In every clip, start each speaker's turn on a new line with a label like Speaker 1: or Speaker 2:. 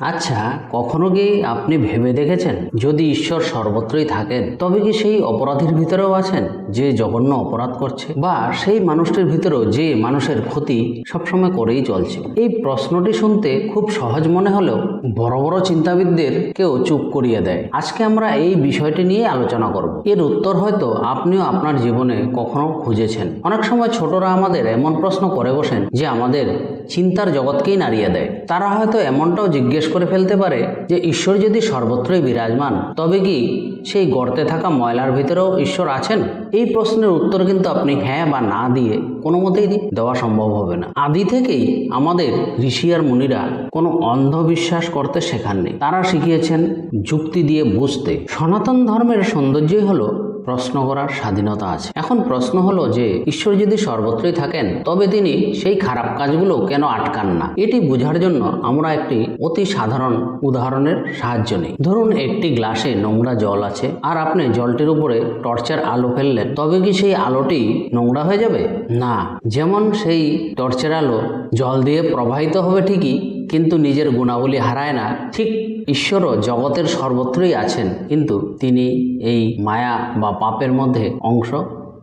Speaker 1: আচ্ছা, কখনো কি আপনি ভেবে দেখেছেন, যদি ঈশ্বর সর্বত্রই থাকেন তবে কি সেই অপরাধীর ভিতরেও আছেন যে জঘন্য অপরাধ করছে, বা সেই মানুষটির ভিতরেও যে মানুষের ক্ষতি সবসময় করেই চলছে? এই প্রশ্নটি শুনতে খুব সহজ মনে হলেও বড় বড় চিন্তাবিদদের কেউ চুপ করিয়ে দেয়। আজকে আমরা এই বিষয়টি নিয়ে আলোচনা করব। এর উত্তর হয়তো আপনিও আপনার জীবনে কখনো খুঁজেছেন। অনেক সময় ছোটরা আমাদের এমন প্রশ্ন করে বসেন যে আমাদের চিন্তার জগৎকেই নাড়িয়ে দেয়। তারা হয়তো এমনটাও জিজ্ঞেস করে ফেলতে পারে যে ঈশ্বর যদি সর্বত্রই বিরাজমান, তবে কি সেই গর্তে থাকা ময়লার ভিতরেও ঈশ্বর আছেন? এই প্রশ্নের উত্তর কিন্তু আপনি হ্যাঁ বা না দিয়ে কোনো মতেই দেওয়া সম্ভব হবে না। আদি থেকেই আমাদের ঋষি আর মুনিরা কোনো অন্ধবিশ্বাস করতে শেখাননি। তারা শিখিয়েছেন যুক্তি দিয়ে বুঝতে। সনাতন ধর্মের সৌন্দর্যই হলো প্রশ্ন করার স্বাধীনতা আছে। এখন প্রশ্ন হলো যে ঈশ্বর যদি সর্বত্রই থাকেন তবে তিনি সেই খারাপ কাজগুলো কেন আটকান না? এটি বোঝার জন্য আমরা একটি অতি সাধারণ উদাহরণের সাহায্য নিই। ধরুন, একটি গ্লাসে নোংরা জল আছে আর আপনি জলটির উপরে টর্চের আলো ফেললেন, তবে কি সেই আলোটি নোংরা হয়ে যাবে? না। যেমন সেই টর্চের আলো জল দিয়ে প্রবাহিত হবে ঠিকই, কিন্তু নিজের গুণাবলী হারায় না, ঠিক ঈশ্বরও জগতের সর্বত্রই আছেন, কিন্তু তিনি এই মায়া বা পাপের মধ্যে অংশ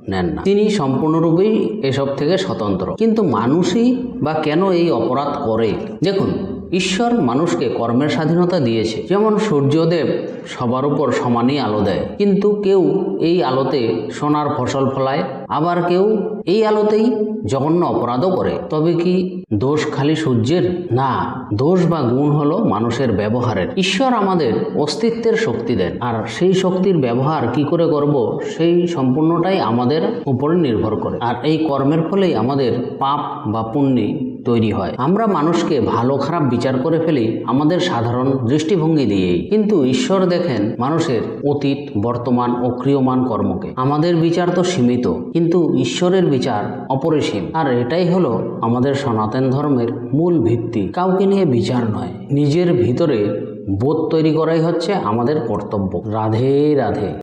Speaker 1: নেন না। তিনি সম্পূর্ণরূপেই এসব থেকে স্বতন্ত্র। কিন্তু মানুষই বা কেন এই অপরাধ করে? দেখুন, ঈশ্বর মানুষকে কর্মের স্বাধীনতা দিয়েছে। যেমন সূর্যদেব সবার উপর সমানই আলো দেয়, কিন্তু কেউ এই আলোতে সোনার ফসল ফলায়, আবার কেউ এই আলোতেই জঘন্য অপরাধও করে। তবে কি দোষ খালি সূর্যের? না, দোষ বা গুণ হলো মানুষের ব্যবহারের। ঈশ্বর আমাদের অস্তিত্বের শক্তি দেন, আর সেই শক্তির ব্যবহার কি করে করব সেই সম্পূর্ণটাই আমাদের উপর নির্ভর করে। আর এই কর্মের ফলেই আমাদের পাপ বা পুণ্যি তৈরি হয়। আমরা মানুষকে ভালো খারাপ বিচার করে ফেলি আমাদের সাধারণ দৃষ্টিভঙ্গি দিয়েই, কিন্তু ঈশ্বর দেখেন মানুষের অতীত, বর্তমান ও ক্রিয়মান কর্মকে। আমাদের বিচার তো সীমিত, কিন্তু ঈশ্বরের বিচার অপরিসীম। আর এটাই হলো আমাদের সনাতন ধর্মের মূল ভিত্তি। কাউকে নিয়ে বিচার নয়, নিজের ভিতরে বোধ তৈরি করাই হচ্ছে আমাদের কর্তব্য। রাধে রাধে।